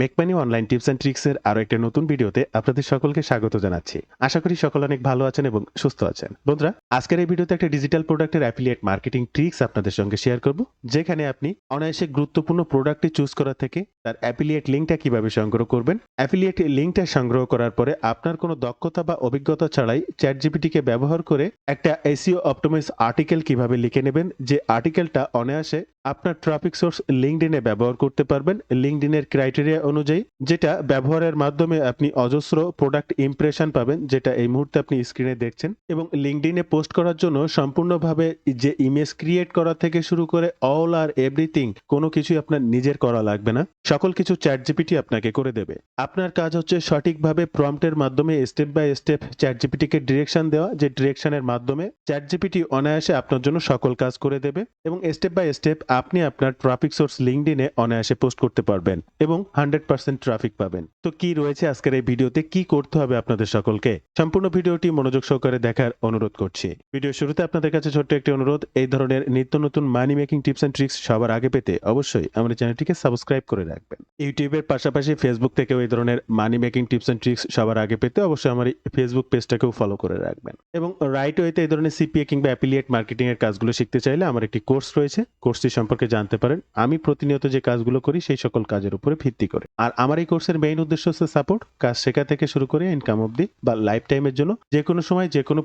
Make money online tips and tricks এর আরো একটা নতুন ভিডিওতে আপনাদের সকলকে স্বাগত জানাচ্ছি। আশা করি সকল অনেক ভালো আছেন এবং সুস্থ আছেন। বন্ধুরা, আজকের এই ভিডিওতে একটা ডিজিটাল প্রোডাক্টের অ্যাফিলিয়েট মার্কেটিং ট্রিক্স আপনাদের সঙ্গে শেয়ার করব, যেখানে আপনি অনায়াসে গুরুত্বপূর্ণ প্রোডাক্টটি চুজ করা থেকে তার অ্যাফিলিয়েট লিঙ্কটা কিভাবে সংগ্রহ করবেন। অ্যাফিলিয়েট লিঙ্কটা সংগ্রহ করার পরে আপনার কোনো দক্ষতা বা অভিজ্ঞতা ছাড়াই চ্যাটজিপিটিকে ব্যবহার করে একটা এসইও অপটিমাইজ আর্টিকেল কিভাবে লিখে নেবেন, যে আর্টিকেলটা অনায়াসে আপনার ট্রাফিক সোর্স লিঙ্কডইনে ব্যবহার করতে পারবেন লিঙ্কডইনের ক্রাইটেরিয়া অনুযায়ী, যেটা ব্যবহারের মাধ্যমে আপনি অজস্র প্রোডাক্ট ইমপ্রেশন পাবেন, যেটা এই মুহূর্তে আপনি স্ক্রিনে দেখছেন। এবং লিঙ্কডইনে পোস্ট করার জন্য সম্পূর্ণভাবে যে ইমেজ ক্রিয়েট করা থেকে শুরু করে অল আর এভরিথিং কোনো কিছুই আপনার নিজের করা লাগবে না, সকল কিছু চ্যাটজিপিটি আপনাকে করে দেবে। আপনার কাজ হচ্ছে সঠিকভাবে প্রম্পটের মাধ্যমে স্টেপ বাই স্টেপ চ্যাটজিপিটিকে ডিরেকশন দেওয়া, যে ডিরেকশনের মাধ্যমে চ্যাটজিপিটি অনায়াসে আপনার জন্য সকল কাজ করে দেবে এবং স্টেপ বাই স্টেপ আপনি আপনার ট্রাফিক সোর্স লিঙ্কডইনে অনায়াসে পোস্ট করতে পারবেন এবং 100% ট্রাফিক পাবেন। তো কি রয়েছে আজকের এই ভিডিওতে, কি করতে হবে আপনাদের সকলকে, সম্পূর্ণ ভিডিওটি মনোযোগ সহকারে দেখার অনুরোধ করছি। ভিডিও শুরুতে আপনাদের কাছে ছোট্ট একটি অনুরোধ, এই ধরনের নিত্য নতুন money making tips and tricks সবার আগে পেতে অবশ্যই আমাদের চ্যানেলটিকে সাবস্ক্রাইব করে রাখবেন। ইউটিউবের পাশাপাশি ফেসবুক থেকেও এই ধরনের money making tips and tricks সবার আগে পেতে অবশ্যই আমার ফেসবুক পেজটাকেও ফলো করে রাখবেন। এবং রাইট ওয়েতে এই ধরনের সিপিএ কিংবা অ্যাফিলিয়েট মার্কেটিং এর কাজগুলো শিখতে চাইলে আমার একটি কোর্স রয়েছে, কোর্সটি সম্পর্কে জানতে পারেন। আমি প্রতিনিয়ত যে কাজগুলো করি সেই সকল কাজের উপরে ভিত্তি করে। আর আমার এই কোর্সের মেইন উদ্দেশ্য হচ্ছে সাপোর্ট, কাজ শেখা থেকে শুরু করে ইনকাম অবধি বা লাইফ টাইমের জন্য যে কোনো সময় যে কোনো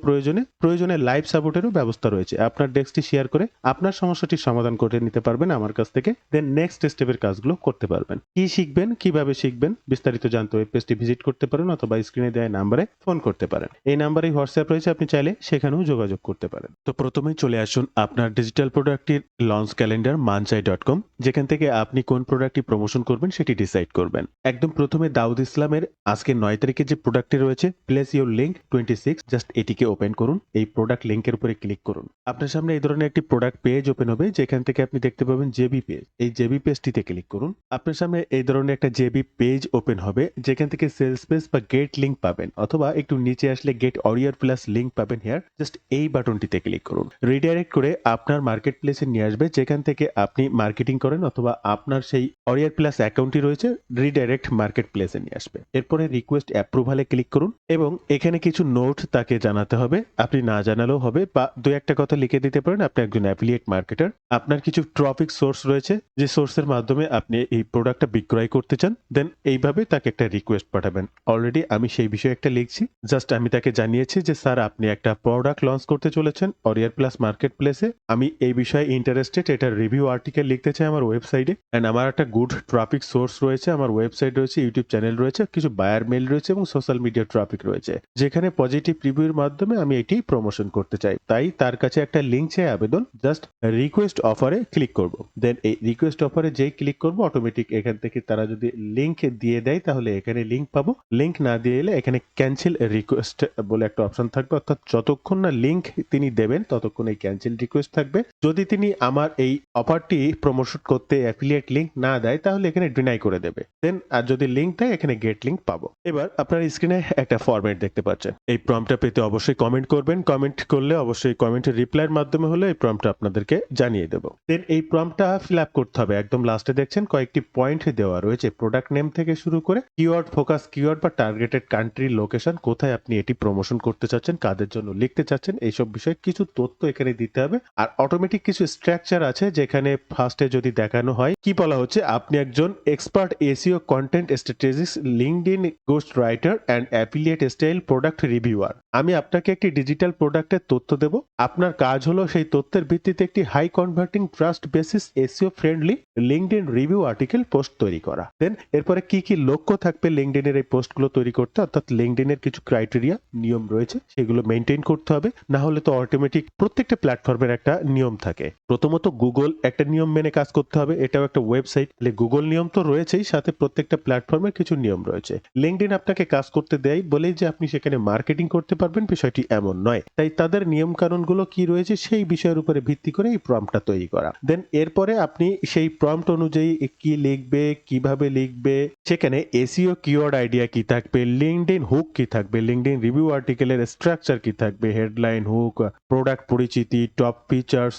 প্রয়োজনে লাইভ সাপোর্টেরও ব্যবস্থা রয়েছে। আপনার ডেস্কটি শেয়ার করে আপনার সমস্যাটি সমাধান করে নিতে পারবেন আমার কাছ থেকে, দেন নেক্সট স্টেপের কাজগুলো করতে পারবেন। কি শিখবেন, কিভাবে শিখবেন, বিস্তারিত জানতে ওয়েব পেজটি ভিজিট করতে পারেন অথবা স্ক্রিনে দেওয়া নাম্বারে ফোন করতে পারেন। এই নাম্বারেই হোয়াটসঅ্যাপ রয়েছে, আপনি চাইলে সেখানেও যোগাযোগ করতে পারেন। তো প্রথমেই চলে আসুন আপনার ডিজিটাল প্রোডাক্টটির লঞ্চ ক্যালেন্ডার manchai.com, যেখান থেকে আপনি কোন প্রোডাক্টটি প্রমোশন করবেন সেটি ডিসাইড করবেন। একদম প্রথমে দাউদ ইসলামের আজকে 9 তারিখে যে প্রোডাক্টটি রয়েছে প্লেস ইউর লিঙ্ক 26, জাস্ট এটিকে ওপেন করুন। এই প্রোডাক্ট লিঙ্কের উপরে ক্লিক করুন। আপনার সামনে এই ধরনের একটি প্রোডাক্ট পেজ ওপেন হবে, যেখান থেকে আপনি দেখতে পাবেন জেবি পেজ। এই জেবি পেজটিতে ক্লিক করুন। আপনার সামনে এই ধরনের একটা জেবি পেজ ওপেন হবে, যেখান থেকে সেলস পেজ বা গেট লিঙ্ক পাবেন, অথবা একটু নিচে আসলে গেট অডিয়ার প্লাস লিঙ্ক পাবেন। হিয়ার জাস্ট এই বাটনটিতে ক্লিক করুন। রিডাইরেক্ট করে আপনার মার্কেট প্লেসে নিয়ে আসবে, যেখান থেকে আপনি মার্কেটিং করেন, অথবা আপনার সেই অডিয়ার প্লাস অ্যাকাউন্টটি রয়েছে রিডাইরেক্ট মার্কেট প্লেসে নিয়ে আসবে। এরপরে রিকোয়েস্ট অ্যাপ্রুভালে ক্লিক করুন এবং এখানে কিছু নোট তাকে জানাতে হবে, আপনি না জানালেও হবে, বা দু একটা কথা লিখে দিতে পারেন। আপনি একজন অ্যাফিলিয়েট মার্কেটার, আপনার কিছু ট্রাফিক সোর্স রয়েছে যে সোর্সের মাধ্যমে আপনি এই প্রোডাক্টটা বিক্রয় করতে চান, দেন এইভাবে তাকে একটা রিকোয়েস্ট পাঠাবেন। অলরেডি আমি সেই বিষয়ে একটা লিখছি, জাস্ট আমি তাকে জানিয়েছি যে স্যার আপনি একটা প্রোডাক্ট লঞ্চ করতে চলেছেন অডিয়ার প্লাস মার্কেট প্লেসে, আমি এই বিষয়ে ইন্টারেস্টেড, এটা রিভিউ আর্টিকেল লিখতে চাই আমার ওয়েবসাইটে, এন্ড আমার একটা গুড ট্রাফিক সোর্স রয়েছে, আমার ওয়েবসাইট রয়েছে, ইউটিউব চ্যানেল রয়েছে, কিছু বায়ার মেল রয়েছে এবং সোশ্যাল মিডিয়া ট্রাফিক রয়েছে, যেখানে পজিটিভ রিভিউর মাধ্যমে আমি এটি প্রমোশন করতে চাই। তাই তার কাছে একটা লিঙ্ক চাই আবেদন, জাস্ট রিকোয়েস্ট অফারে ক্লিক করব। দেন এই রিকোয়েস্ট অফারে যেই ক্লিক করব, অটোমেটিক এখান থেকে তারা যদি লিঙ্ক দিয়ে দেয় তাহলে এখানে লিঙ্ক পাবো, লিঙ্ক না দিয়ে এলে এখানে ক্যান্সেল রিকোয়েস্ট বলে একটা অপশন থাকবে, অর্থাৎ যতক্ষণ না লিঙ্ক তিনি দেবেন ততক্ষণ এই ক্যান্সেল রিকোয়েস্ট থাকবে। যদি তিনি আমার এই অফারটি প্রমোশন করতে অ্যাফিলিয়েট লিঙ্ক না দেয় তাহলে এখানে ডিনাই করে দেবে, দেন আর যদি লিঙ্ক দেয় এখানে গেট লিঙ্ক পাবো। এবার আপনার স্ক্রিনে একটা ফরম্যাট দেখতে পাচ্ছেন, এই প্রম্পটটা পেতে অবশ্যই কমেন্ট করবেন, কমেন্ট করলে অবশ্যই কমেন্টের রিপ্লাইয়ের মাধ্যমে হলে এই প্রম্পটটা আপনাদেরকে জানিয়ে দেবো। দেন এই প্রম্পটটা ফিল আপ করতে হবে। একদম লাস্টে দেখছেন কয়েকটি পয়েন্ট দেওয়া রয়েছে, প্রোডাক্ট নেম থেকে শুরু করে কিওয়ার্ড, ফোকাস কিওয়ার্ড বা টার্গেটেড কান্ট্রি, লোকেশন, কোথায় আপনি এটি প্রমোশন করতে চাচ্ছেন, কাদের জন্য লিখতে চাচ্ছেন, এইসব বিষয়ে কিছু তথ্য এখানে দিতে হবে। আর অটোমেটিক কিছু স্ট্রাকচার আছে, যেখানে ফার্স্টে যদি দেখানো হয় কি বলা হচ্ছে, আপনি একজন expert SEO content strategist, LinkedIn ghost writer and affiliate style product reviewer. আমি আপনাকে একটি ডিজিটাল প্রোডাক্টের তথ্য দেব, আপনার কাজ হলো সেই তথ্যের ভিত্তিতে একটি high converting trust basis SEO friendly LinkedIn review article post তৈরি করা। দেন এরপরে কি কি লক্ষ্য থাকবে লিঙ্কডইনের এই পোস্টগুলো তৈরি করতে, অর্থাৎ লিঙ্কডইনের কিছু ক্রাইটেরিয়া, নিয়ম রয়েছে, সেগুলো মেনটেন করতে হবে, না হলে তো অটোমেটিক প্রত্যেকটা প্ল্যাটফর্মের একটা নিয়ম থাকে। প্রথমত গুগল একটা নিয়ম মেনে কাজ করতে হবে, এটাও একটা ওয়েবসাইট, গুগল নিয়ম তো রয়েছেই, সাথে প্রত্যেকটা প্ল্যাটফর্মের কিছু নিয়ম রয়েছে। লিঙ্কডইন আপনাকে কাজ করতে দেয় বলেই যে আপনি সেখানে মার্কেটিং করতে পারবেন বিষয়টি এমন নয়, তাই তাদের নিয়ম কানুনগুলো কি রয়েছে সেই বিষয়ের উপরে ভিত্তি করে এই প্রম্পটটা তৈরি করা। দেন এরপরে আপনি সেই প্রম্পট অনুযায়ী কি লিখবে, কিভাবে লিখবে, সেখানে এসইও কিওয়ার্ড আইডিয়া কি থাকবে, লিঙ্কডইন হুক কি থাকবে, লিঙ্কডইন রিভিউ আর্টিকেলের স্ট্রাকচার কি থাকবে, হেডলাইন, হুক, প্রোডাক্ট পরিচিতি, top features,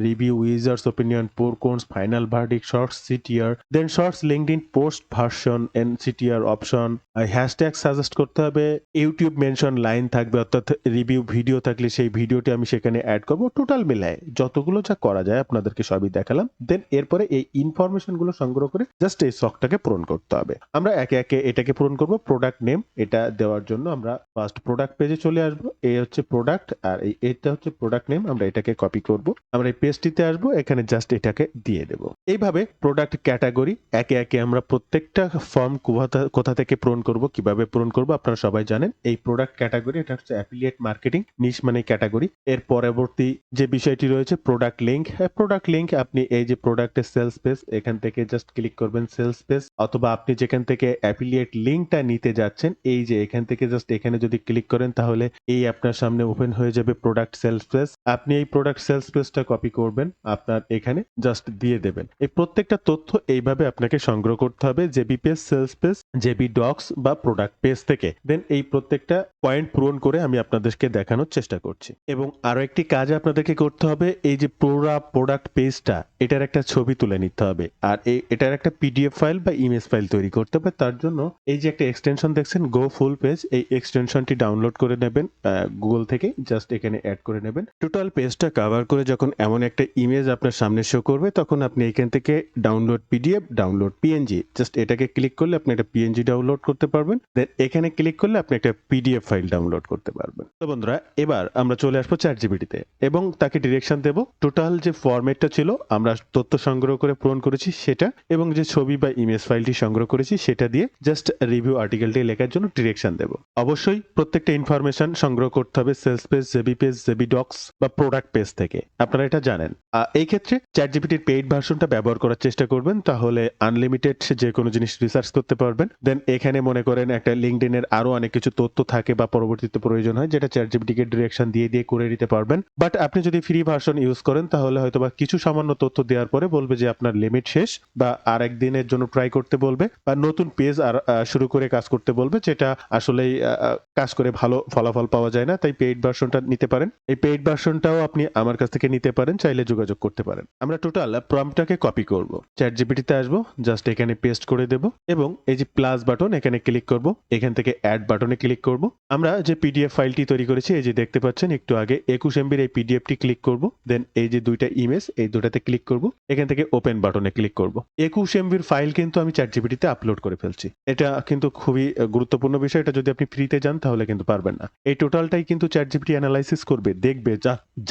review, users opinion, pros cons, final verdict, shorts CTR, then shorts LinkedIn post version and CTR option, hashtag suggest করতে হবে, YouTube mention line থাকবে, অর্থাৎ review video থাকলে সেই ভিডিওটি আমি সেখানে অ্যাড করব। টোটাল মিলায় যতগুলো যা করা যায় আপনাদেরকে সবই দেখালাম। দেন এরপরে এই ইনফরমেশন গুলো সংগ্রহ করে জাস্ট এই শখটাকে পূরণ করতে হবে। আমরা একে একে এটাকে পূরণ করব। প্রোডাক্ট নেম এটা দেওয়ার জন্য আমরা ফার্স্ট প্রোডাক্ট পেজে চলে আসবো। এই হচ্ছে প্রোডাক্ট আর এটা হচ্ছে প্রোডাক্ট নেম। আমরা এটাকে কপি করব। আমরা এই পেজটিতে আসবো, এখানে জাস্ট এটাকে দিয়ে দেব। এইভাবে প্রোডাক্ট ক্যাটাগরি একে একে আমরা প্রত্যেকটা ফর্ম কোথা থেকে পূরণ করব, কিভাবে পূরণ করব আপনারা সবাই জানেন। এই প্রোডাক্ট ক্যাটাগরি এটা হচ্ছে অ্যাফিলিয়েট মার্কেটিং নিশ মানে ক্যাটাগরি। এর পরবর্তী যে বিষয়টি রয়েছে প্রোডাক্ট লিংক। প্রোডাক্ট লিংক আপনি এই যে প্রোডাক্টের সেলস পেজ এখান থেকে জাস্ট ক্লিক করবেন সেলস পেজ, অথবা আপনি যেখান থেকে অ্যাফিলিয়েট লিংকটা নিতে যাচ্ছেন এই যে এখান থেকে জাস্ট এখানে যদি ক্লিক করেন তাহলে এই আপনার সামনে ওপেন হয়ে যাবে প্রোডাক্ট সেলস পেজ। আপনি এই প্রোডাক্ট সেলস পেজটা কপি করবেন, আপনার এখানে জাস্ট দিয়ে দেবেন। এই প্রত্যেকটা তথ্য এইভাবে আপনাকে সংগ্রহ করতে হবে JB page, sales page, JB docs বা প্রোডাক্ট পেজ থেকে। দেন এই প্রত্যেকটা পয়েন্ট পূরণ করে আমি আপনাদেরকে দেখানোর চেষ্টা করছি। এবং আরো একটি কাজ আপনাদেরকে করতে হবে, এই যে পুরো প্রোডাক্ট পেজটা এটার একটা ছবি তুলে নিতে হবে, আর এটার একটা পিডিএফ ফাইল বা ইমেজ ফাইল তৈরি করতে হবে। তার জন্য এই যে একটা এক্সটেনশন দেখছেন গো ফুল পেজ, এই এক্সটেনশনটি ডাউনলোড করে নেবেন গুগল থেকে, জাস্ট এখানে অ্যাড করে নেবেন। টোটাল পেজটা কভার করে যখন এমন একটা ইমেজ আপনার সামনে শো করবে তখন আপনি এখান থেকে download PDF, download PNG, just এটাকে ক্লিক করলে আপনি একটা পিএনজি ডাউনলোড করতে পারবেন। দেন এখানে ক্লিক করলে আপনি একটা পিডিএফ ফাইল ডাউনলোড করতে পারবেন। তো বন্ধুরা এবার আমরা চলে আসবো চ্যাটজিপিটিতে এবং তাকে ডিরেকশন দেব। টোটাল যে ফরম্যাটটা ছিল আমরা তথ্য সংগ্রহ করে পূরণ করেছি সেটা, এবং যে ছবি বা ইমেজ ফাইলটি সংগ্রহ করেছি সেটা দিয়ে জাস্ট রিভিউ আর্টিকেলটি লেখার জন্য ডিরেকশন দেব। অবশ্যই প্রত্যেকটা ইনফরমেশন সংগ্রহ করতে হবে সেলস পেজ, জেবি ডক্স বা প্রোডাক্ট পেজ থেকে, আপনারা এটা জানেন। এই ক্ষেত্রে চ্যাটজিপিটির পেইড ভার্সনটা ব্যবহার করার চেষ্টা করবেন, তাহলে আনলিমিটেড যে কোনো জিনিস রিসার্চ করতে পারবেন। দেন এখানে মনে করেন একটা লিঙ্কডইনের আরো অনেক কিছু তথ্য থাকে বা পরবর্তীতে প্রয়োজন হয় যেটা চ্যাটজিপিটিকে ডিরেকশন দিয়ে করে দিতে পারবেন। বাট আপনি যদি ফ্রি ভার্সন ইউজ করেন তাহলে হয়তো বা কিছু সামান্য তথ্য দেওয়ার পরে বলবে যে আপনার লিমিট শেষ, বা আর একদিনের জন্য ট্রাই করতে বলবে, বা নতুন পেজ আর শুরু করে কাজ করতে বলবে, যেটা আসলেই কাজ করে ভালো ফলাফল পাওয়া যায় না। তাই পেইড ভার্সনটা নিতে পারেন। এই পেইড ভার্সনটাও আপনি আমার কাছ থেকে নিতে পারেন, চাইলে যোগাযোগ করতে পারেন। আমরা টোটাল প্রম্পটটাকে কপি করব, চ্যাটজিপিটিতে আসবো, জাস্ট এখানে পেস্ট করে দেব এবং এই যে প্লাস বাটন এখানে ক্লিক করব, এখান থেকে অ্যাড বাটনে ক্লিক করব। আমরা যে পিডিএফ ফাইলটি তৈরি করেছি এই যে দেখতে পাচ্ছেন একটু আগে 21 এমবির এই পিডিএফটি ক্লিক করব। দেন এই যে দুইটা ইমেজ এই দুটাতে ক্লিক করব, এখান থেকে ওপেন বাটনে ক্লিক করব। 21 এমবির ফাইল কিন্তু আমি চ্যাটজিপিটিতে আপলোড করে ফেলছি। এটা কিন্তু খুবই গুরুত্বপূর্ণ বিষয়, এটা যদি আপনি ফ্রিতে যান তাহলে কিন্তু পারবেন না। এই টোটালটাই কিন্তু চ্যাটজিপিটি অ্যানালাইসিস করবে, দেখবে,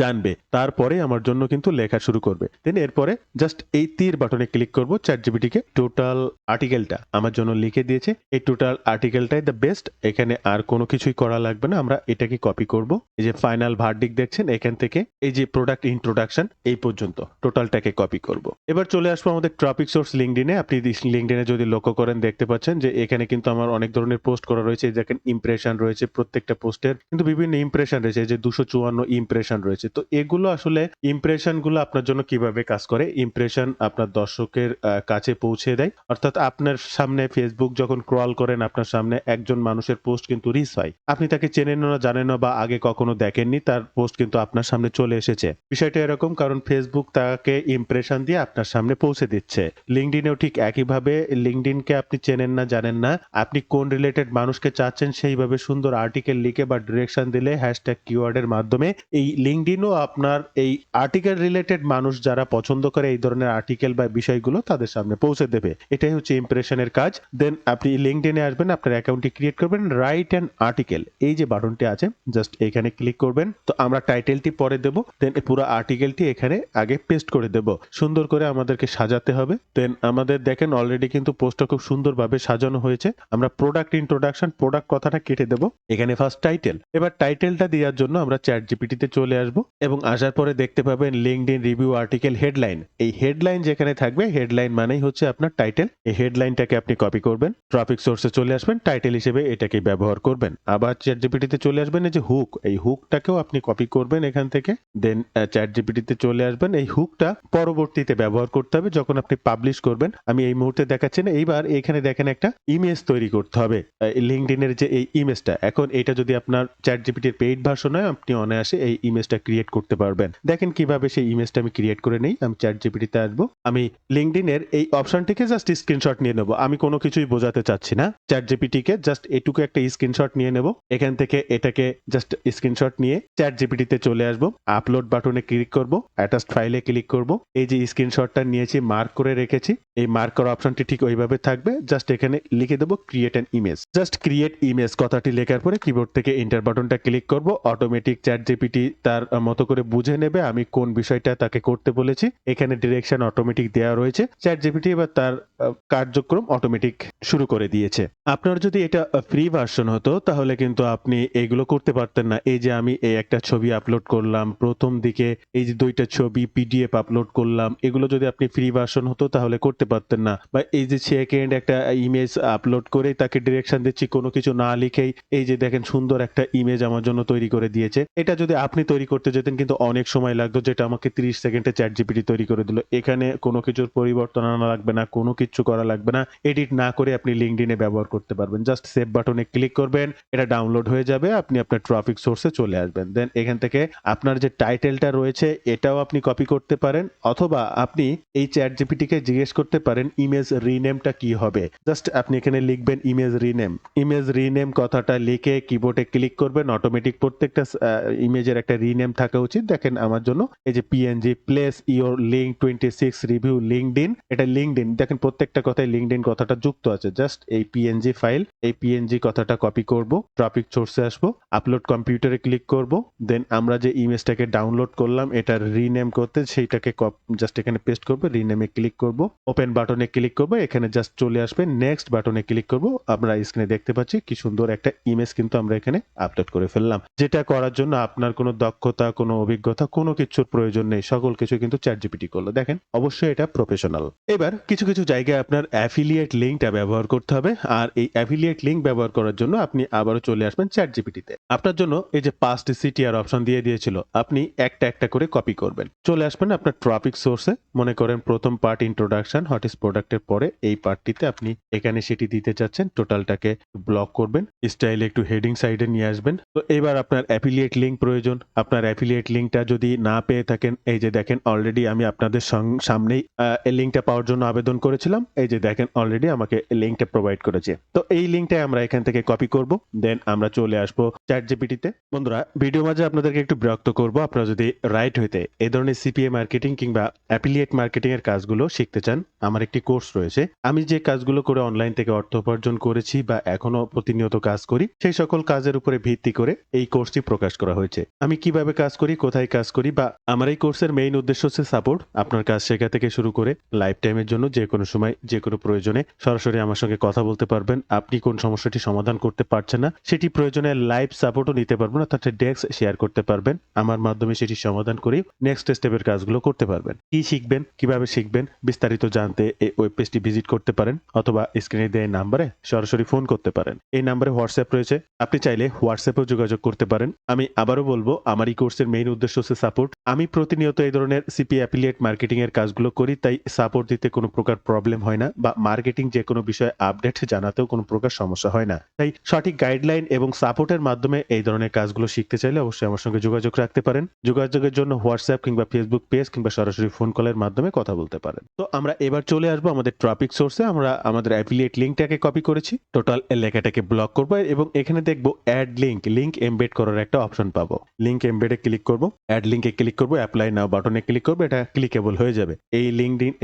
জানবে, তারপরে আমার জন্য কিন্তু লেখা শুরু করবে। দেন এরপরে জাস্ট এই তীর বাটনে ক্লিক করব, চ্যাটজিপিটিকে টোটাল আর্টিকেলটা আমার জন্য লিখে দিয়েছে, এই টোটাল আর্টিকেলটাই দ্য বেস্ট, এখানে আর কোনো কিছুই করা লাগবে না। আমরা এটাকে কপি করব, এই যে ফাইনাল ভার্ডিক্ট দেখছেন এখান থেকে এই যে প্রোডাক্ট ইন্ট্রোডাকশন এই পর্যন্ত টোটালটাকে কপি করব। এবার চলে আসবো আমাদের টপিক সোর্স লিঙ্কডইনে। আপনি লিঙ্কডইনে যদি লক্ষ্য করেন দেখতে পাচ্ছেন যে এখানে কিন্তু আমার অনেক ধরনের পোস্ট করা রয়েছে। দেখেন ইমপ্রেশন রয়েছে, প্রত্যেকটা পোস্টের কিন্তু বিভিন্ন ইমপ্রেশন রয়েছে, যে 254 ইমপ্রেশন রয়েছে। তো এগুলো আসলে ইমপ্রেশন গুলো আপনার জন্য কিভাবে কাজ করে, ইমপ্রেশন আপনার দর্শকের কাছে পৌঁছে দেয়। অর্থাৎ আপনার সামনে ফেসবুক যখন ক্রল করেন আপনার সামনে একজন মানুষের পোস্ট কিন্তু রিচ হয়, আপনি তাকে চেনেন না, জানেন না বা আগে কখনো দেখেননি, তার পোস্ট কিন্তু আপনার সামনে চলে এসেছে। বিষয়টা এরকম, কারণ ফেসবুক তাকে ইমপ্রেশন দিয়ে আপনার সামনে পৌঁছে দিচ্ছে। লিঙ্কডইনেও ঠিক একইভাবে, লিঙ্কডইনকে আপনি চেনেন না, জানেন না, আপনি কোন রিলেটেড মানুষকে চাচ্ছেন সেইভাবে সুন্দর আর্টিকেল লিখে বা ডিরেকশন দিলে হ্যাশট্যাগ কিওয়ার্ডের মাধ্যমে এই লিঙ্কডইনও আপনার এই আর্টিকেল রিলেটেড মানুষ যারা পছন্দ করে এই ধরনের আর্টিকেল বা বিষয়গুলো তাদের সামনে পৌঁছে দেবে। এটাই হচ্ছে ইমপ্রেশনের কাজ। দেন আপনি লিঙ্কডইনে আসবেন, আপনার অ্যাকাউন্টটি ক্রিয়েট করবেন, রাইট অ্যান আর্টিকেল এই যে বাটনটি আছে জাস্ট এখানে ক্লিক করবেন। তো আমরা টাইটেলটি পরে দেব, দেন পুরো আর্টিকেলটি এখানে আগে পেস্ট করে দেব। সুন্দর করে আমাদেরকে সাজাতে হবে। দেন আমাদের দেখেন অলরেডি কিন্তু পোস্টটা খুব সুন্দরভাবে সাজানো হয়েছে। আমরা প্রোডাক্ট ইন্ট্রোডাকশন, প্রোডাক্ট কথাটা কেটে দেব, এখানে ফার্স্ট টাইটেল। এবার টাইটেলটা দেওয়ার জন্য আমরা চ্যাটজিপিটিতে চলে আসব এবং আসার পরে দেখতে পাবেন লিঙ্কডইন রিভিউ আর্টিকেল হেডলাইন। এই হেডলাইন যেখানে থাকবে, হেডলাইন মানেই হচ্ছে আপনার টাইটেল। এই হেডলাইনটাকে আপনি কপি করবেন, টপিক সোর্সে চলে আসবেন, টাইটেল হিসেবে এটাকে ব্যবহার করবেন। আবার চ্যাট জিপিটিতে চলে আসবেন, এই যে হুক, এই হুকটাকেও আপনি কপি করবেন এখান থেকে, দেন চ্যাট জিপিটিতে চলে আসবেন। এই হুকটা পরবর্তীতে ব্যবহার করতে হবে যখন আপনি পাবলিশ করবেন। আমি এই মুহূর্তে দেখাচ্ছি না। এইবার এখানে দেখেন একটা ইমেজ তৈরি করতে হবে। লিঙ্কডইন এর যে এই ইমেজটা, এখন এটা যদি আপনার চ্যাট জিপিটির পেইড ভার্সন হয়, আপনি অনায়াসে এই ইমেজটা ক্রিয়েট করতে পারবেন। দেখেন কিভাবে সেই ইমেজটা আমি ক্রিয়েট করে নেই। আমি চ্যাট জিপিটিতে আসবো, আমি লিঙ্কডইন এর এই অপশনটিকে জাস্ট স্ক্রিনশট নিয়ে নেব। আমি কোনো কিছুই বোঝাতে চাচ্ছি না, চ্যাট জিপিটিকে জাস্ট এটুকু একটা স্ক্রিনশট নিয়ে নেব। এখান থেকে এটাকে জাস্ট স্ক্রিনশট নিয়ে চ্যাট জিপিটিতে চলে আসবো, আপলোড বাটনে ক্লিক করব, অ্যাটাচড ফাইলে ক্লিক করব। এই যে স্ক্রিনশটটা নিয়েছি, মার্ক করে রেখেছি, এই মার্ক করা অপশনটি ঠিক ওইভাবে থাকবে। জাস্ট এখানে লিখে দেবো create an image. Just create image কথাটি লেখার পরে কিবোর্ড থেকে এন্টার বাটনটা ক্লিক করব। অটোমেটিক চ্যাট জিপিটি তার মতো করে বুঝে নেবে আমি কোন বিষয়টা তাকে করতে বলেছি। এখানে ডিরেকশন অটোমেটিক দেওয়া রয়েছে। চ্যাট জিপিটি এবার তার কার্যক্রম অটোমেটিক শুরু করে দিয়েছে। আপনার যদি এটা ফ্রি ভার্সন হতো তাহলে কিন্তু আপনি এগুলো করতে পারতেন না। এই যে আমি এই একটা ছবি আপলোড করলাম, প্রথম দিকে এই যে 2টা ছবি পিডিএফ আপলোড করলাম, এগুলো যদি আপনি ফ্রি ভার্সন হতো তাহলে করতে পারতেন না। বা এই যে সেকেন্ড একটা ইমেজ আপলোড করে তাকে ডিরেকশন দিচ্ছি কোনো কিছু না লিখেই, এই যে দেখেন সুন্দর একটা ইমেজ আমার জন্য তৈরি করে দিয়েছে। এটা যদি আপনি তৈরি করতে যেতেন কিন্তু অনেক সময় লাগতো, যেটা আমাকে 30 সেকেন্ডে চ্যাট জিপিটি তৈরি করে দিল। এখানে কোনো কিছুর পরিবর্তন আনা লাগবে না, কোনো কিছু করা লাগবে না। এডিট না করে আপনি লিঙ্কডইনে ব্যবহার করতে পারবেন। জাস্ট সেভ বাটনে ক্লিক করবেন, এটা ডাউনলোড হয়ে যাবে, আপনি আপনার ট্রাফিক সোর্সে চলে আসবেন। দেন এখান থেকে আপনার যে টাইটেলটা রয়েছে এটাও আপনি কপি করতে পারেন, অথবা আপনি এই চ্যাট জিপিটিকে জিজ্ঞেস করতে পারেন ইমেজ রিনেমটা কি হবে। জাস্ট আপনি এখানে লিখবেন ইমেজ রিনেম। ইমেজ রিনেম কথাটা লিখে কিবোর্ডে ক্লিক করবেন। অটোমেটিক প্রত্যেকটা ইমেজের একটা রিনেম থাকা উচিত। দেখেন আমার জন্য এই যে PNG place your link 26 review LinkedIn, এটা লিঙ্কডইন, দেখেন প্রত্যেকটা কথায় লিঙ্কডইন কথাটা যুক্ত আছে। জাস্ট এই পিএনজি ফাইল, এই পিএনজি কথাটা কপি করব, ট্রাফিক সোর্সে আসবো, আপলোড কম্পিউটারে ক্লিক করব। দেন আমরা যে ইমেজটাকে ডাউনলোড করলাম এটার রিনেম করতে সেইটাকে জাস্ট এখানে পেস্ট করব, রিনেমে ক্লিক করব, ওপেন বাটনে ক্লিক করব, এখানে জাস্ট চলে আসবে, নেক্সট বাটনে ক্লিক করব। আমরা স্ক্রিনে দেখতে পাচ্ছি কি সুন্দর একটা ইমেজ কিন্তু আমরা এখানে আপলোড করে ফেললাম। যেটা করার জন্য আপনার কোনো দক্ষতা, কোনো অভিজ্ঞতা, কোনো কিছুর প্রয়োজন নেই, সকল কিছু কিন্তু চ্যাট জিপিটি করলো। দেখেন অবশ্যই এটা প্রফেশনাল। এবার কিছু কিছু জায়গায় আপনার অ্যাফিলিয়েট লিঙ্কটা ব্যবহার করতে হবে, আর এই অ্যাফিলিয়েট লিঙ্ক ব্যবহার করার জন্য আপনি আবারও চলে আসবেন চ্যাট জিপিটিতে। আপনার জন্য এই যে পাস্ট সিটিআর অপশন দিয়ে দিয়েছিল, আপনি একটা একটা করে কপি করবেন। চলে আসবেন আপনার ট্রাফিক সোর্সে, মনে করেন প্রথম পার্ট ইন্ট্রোডাকশন হোয়াট ইজ প্রোডাক্টের পরে এই পার্টটিতে আপনি এখানে সেটি দিতে চাচ্ছেন, টোটালটাকে ব্লক করবেন, স্টাইলে একটু হেডিং সাইডে নিয়ে আসবেন। তো এবার আপনার অ্যাফিলিয়েট লিঙ্ক প্রয়োজন। আপনার অ্যাফিলিয়েট লিঙ্কটা যদি না পেয়ে থাকেন, এই যে দেখেন অলরেডি আমি আপনাদের সামনেই এই লিঙ্কটা পাওয়ার জন্য আবেদন করেছিলাম, এই যে দেখেন অলরেডি আমাকে লিঙ্কটা প্রোভাইড করেছে। তো এই লিঙ্কটাই আমরা এখান থেকে কপি করব, দেন আমরা চলে আসবো চ্যাট জিপিটিতে। বন্ধুরা ভিডিও মাঝে আপনাদেরকে একটু বিরক্ত করব, আপনারা যদি রাইট হইতে এই ধরনের সিপিএ মার্কেটিং কিংবা অ্যাফিলিয়েট মার্কেটিং এর কাজগুলো শিখতে চান, আমার একটি কোর্স রয়েছে। আমি যে কাজগুলো করে অনলাইন থেকে অর্থ উপার্জন করেছি বা এখনো প্রতিনিয়ত কাজ করি, সেই সকল কাজের উপরে ভিত্তি করে এই কোর্সটি প্রকাশ করা হয়েছে। আমি কিভাবে কাজ করি, কোথায় কাজ করি, বা আমার এই কোর্সের মেইন উদ্দেশ্য হচ্ছে সাপোর্ট। আপনার কাজ শেখা থেকে শুরু করে লাইফ টাইমের জন্য যে কোনো সময় যে কোনো প্রয়োজনে সরাসরি আমার সঙ্গে কথা বলতে পারবেন। আপনি কোন সমস্যাটি সমাধান করতে পারছেন না সেটি প্রয়োজনে লাইভ সাপোর্টও নিতে পারবেন, অর্থাৎ ডেস্ক শেয়ার করতে পারবেন। আমার মাধ্যমে সেটি সমাধান করে নেক্সট স্টেপের কাজগুলো করতে পারবেন। কি শিখবেন, কিভাবে শিখবেন, বিস্তারিত জানতে এই ওয়েব পেজটি ভিজিট করতে পারেন, অথবা স্ক্রিনে দেওয়া নাম্বারে সরাসরি ফোন করতে পারেন। এই নাম্বারে হোয়াটসঅ্যাপ রয়েছে, আপনি চাইলে হোয়াটসঅ্যাপেও যোগাযোগ করতে পারেন। আমি আবারও বলবো, আমার এই কোর্সের মেইন উদ্দেশ্য হচ্ছে সাপোর্ট। আমি প্রতিনিয়ত এই ধরনের সিপি অ্যাফিলিয়েট মার্কেটিং এর কাজগুলো করি, তাই সাপোর্ট দিতে কোনো প্রকার প্রবলেম হয় না, বা মার্কেটিং যে কোনো বিষয়ে আপডেট জানাতেও কোনো প্রকার সমস্যা হয় না। তাই সঠিক গাইডলাইন এবং সাপোর্টের মাধ্যমে এই ধরনের কাজগুলো শিখতে চাইলে অবশ্যই আমার সঙ্গে যোগাযোগ রাখতে পারেন। যোগাযোগের জন্য হোয়াটসঅ্যাপ কিংবা ফেসবুক পেজ কিংবা সরাসরি ফোন কলের মাধ্যমে কথা বলতে পারেন। তো আমরা এবার চলে আসবো আমাদের ট্রাফিক সোর্সে। আমরা আমাদের অ্যাফিলিয়েট লিঙ্কটাকে কপি করেছি, টোটাল লেখাটাকে ব্লক করবো এবং এখানে দেখবো অ্যাড লিঙ্ক, লিঙ্ক এমবেড করার একটা অপশন পাবো। লিঙ্ক এমবেডে ক্লিক করবো, অ্যাড লিঙ্কে ক্লিক করবো, অ্যাপ্লাই নাও বাটনে ক্লিক করবো, এটা ক্লিকেবল হয়ে যাবে। এই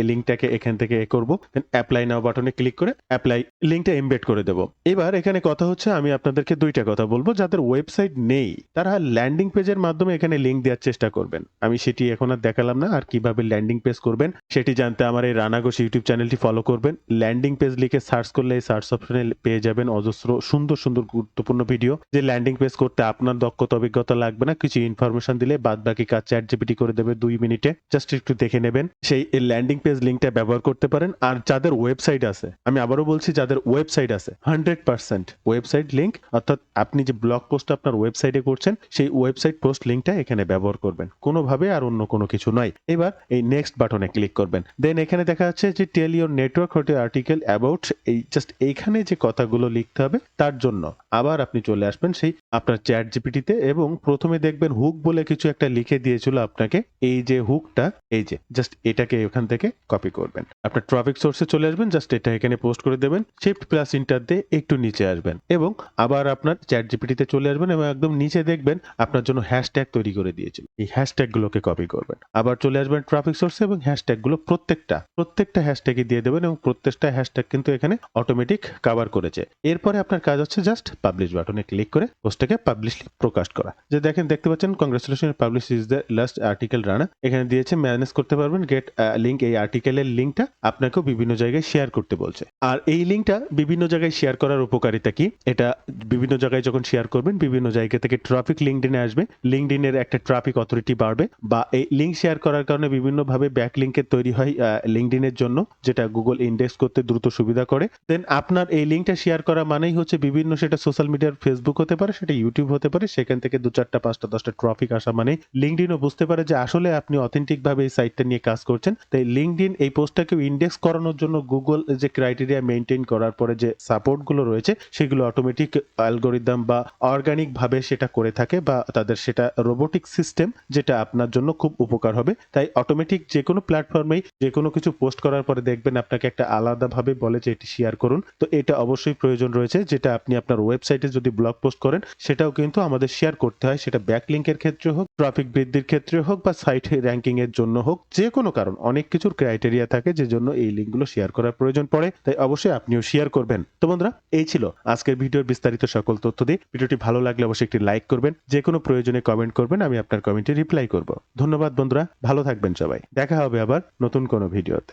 লিঙ্কটাকে এখান থেকে করবো, দেন অ্যাপ্লাই নাও বাটনে ক্লিক করে অ্যাপ্লাই লিঙ্কটা এমবেড করে দেবো। এবার এখানে কথা হচ্ছে, আমি আপনাদেরকে দুইটা কথা বলবো। যাদের ওয়েবসাইট নেই তারা ল্যান্ডিং পেজের মাধ্যমে এখানে লিঙ্ক দেওয়ার চেষ্টা করবেন। আমি সেটি এখন আর দেখালাম না, আর কিভাবে ল্যান্ডিং পেজ করবেন সেটি জানতে আমার এই রানাঘোষ ইউটিউব চ্যানেলটি ফলো করবেন। ল্যান্ডিং পেজ লিখে সার্চ করলে এই সার্চ অপশনে পেয়ে যাবেন অজস্র সুন্দর সুন্দর গুরুত্বপূর্ণ ভিডিও। যে ল্যান্ডিং পেজ করতে আপনার দক্ষতা অভিজ্ঞতা লাগবে না, কিছু ইনফরমেশন দিলে বাদ বাকি কাজ চ্যাট জিপিটি করে দেবে 2 মিনিটে। জাস্ট একটু দেখে নেবেন, সেই ল্যান্ডিং পেজ লিঙ্কটা ব্যবহার করতে পারেন। আর যাদের ওয়েবসাইট আছে, আমি আবারও বলছি, যাদের ওয়েবসাইট আছে 100% ওয়েবসাইট লিংক, অর্থাৎ আপনি যে ব্লগ পোস্ট আপনার ওয়েবসাইটে করছেন সেই ওয়েবসাইট পোস্ট লিংকটা এখানে ব্যবহার করবেন, কোনোভাবে আর অন্য কোনো কিছু নয়। এবার এই নেক্সট বাটনে ক্লিক করবেন। দেন এখানে দেখা যাচ্ছে যে tell your network what article about, এই জাস্ট এইখানে যে কথাগুলো লিখতে হবে তার জন্য আবার আপনি চলে আসবেন সেই আপনার চ্যাট জিপিটিতে, এবং প্রথমে দেখবেন হুক বলে কিছু একটা লিখে দিয়েছিল আপনাকে। এই যে হুকটা, এই যে জাস্ট এটাকে এখান থেকে কপি করবেন, আপনার ট্রাফিক সোর্সে চলে আসবেন, জাস্ট এটা এখানে পোস্ট করে দেবেন, শিফট প্লাস ইন্টার দিয়ে একটু নিচে আসবেন এবং আবার আপনার চ্যাট জিপিটিতে চলে আসবেন এবং একদম নিচে দেখবেন আপনার জন্য হ্যাশট্যাগ তৈরি করে দিয়েছিল, এই হ্যাশট্যাগ গুলোকে কপি করবেন। আবার চলে আসবেন ট্রাফিক সোর্সে এবং হ্যাশট্যাগ গুলো প্রত্যেকটা হ্যাশট্যাগে দিয়ে দেবেন এবং প্রত্যেকটা হ্যাশট্যাগ কিন্তু এখানে অটোমেটিক কভার করেছে। এরপরে আপনার কাজ হচ্ছে জাস্ট পাবলিশ বাটনে ক্লিক করে পোস্টটাকে পাবলিশলি প্রকাশ করা। যে দেখেন, দেখতে পাচ্ছেন congratulation publish is the last article Rana, এখানে দিয়েছে ম্যানেজ করতে পারবেন গেট লিংক। এই আর্টিকেলের লিংকটা আপনাকেও বিভিন্ন জায়গায় শেয়ার করতে বলছে। আর এই লিংকটা বিভিন্ন জায়গায় শেয়ার করার উপকারিতা কি, এটা বিভিন্ন জায়গায় যখন শেয়ার করবেন বিভিন্ন জায়গা থেকে ট্রাফিক লিঙ্কডিনে আসবে, লিঙ্কডিনের একটা ট্রাফিক অথরিটি বাড়বে, বা এই লিংক শেয়ার করার কারণে বিভিন্নভাবে ব্যাক লিঙ্কের তৈরি হয় লিঙ্কডিনের জন্য, যেটা গুগল ইন্ডেক্স করতে দ্রুত সুবিধা করে। দেন আপনার এই লিঙ্কটা শেয়ার করা মানেই হচ্ছে বিভিন্ন, সেটা সোশ্যাল মিডিয়ার ফেসবুক হতে পারে, সেটা ইউটিউব হতে পারে, সেখান থেকে 2-4টা 5টা 10টা ট্রাফিক আসা মানে লিঙ্কডিনও বুঝতে পারে যে আসলে আপনি অথেন্টিক ভাবে এই সাইটটা নিয়ে কাজ করছেন। তাই লিঙ্কডিন এই পোস্টটাকে ইন্ডেক্স করানোর জন্য গুগল যে ক্রাইটেরিয়া মেইনটেইন করার পরে যে সাপোর্ট গুলো রয়েছে সেগুলো অটোমেটিক অ্যালগোরিদম বা অর্গানিক ভাবে সেটা করে থাকে, বা তাদের সেটা রোবোটিক সিস্টেম, যেটা আপনার জন্য খুব উপকার হবে। তাই অটোমেটিক যে কোনো প্ল্যাটফর্মেই যে কোনো কিছু পোস্ট করার পরে দেখবেন আপনাকে একটা আলাদা ভাবে বলে যে এটি শেয়ার করুন। তো এটা অবশ্যই প্রয়োজন রয়েছে, যেটা আপনি আপনার ওয়েবসাইটে যদি ব্লগ পোস্ট করেন সেটাও কিন্তু আমাদের শেয়ার করতে হয়, সেটা ব্যাকলিংকের ক্ষেত্রে হোক, ট্রাফিক বৃদ্ধির ক্ষেত্রে হোক, বা সাইট র্যাঙ্কিং এর জন্য হোক, যে কোনো কারণ, অনেক কিছুর ক্রাইটেরিয়া থাকে যে জন্য এই লিঙ্কগুলো শেয়ার করার প্রয়োজন পড়ে। তাই অবশ্যই আপনিও শেয়ার করবেন। তো বন্ধুরা, এই ছিল আজকের ভিডিওর বিস্তারিত সকল তথ্য দিয়ে। ভিডিওটি ভালো লাগলে অবশ্যই একটি লাইক করবেন, যে কোনো প্রয়োজনে কমেন্ট করবেন, আমি আপনার কমেন্টে রিপ্লাই করব। ধন্যবাদ বন্ধুরা, ভালো থাকবেন সবাই, দেখা হবে আবার নতুন কোনো ভিডিওতে।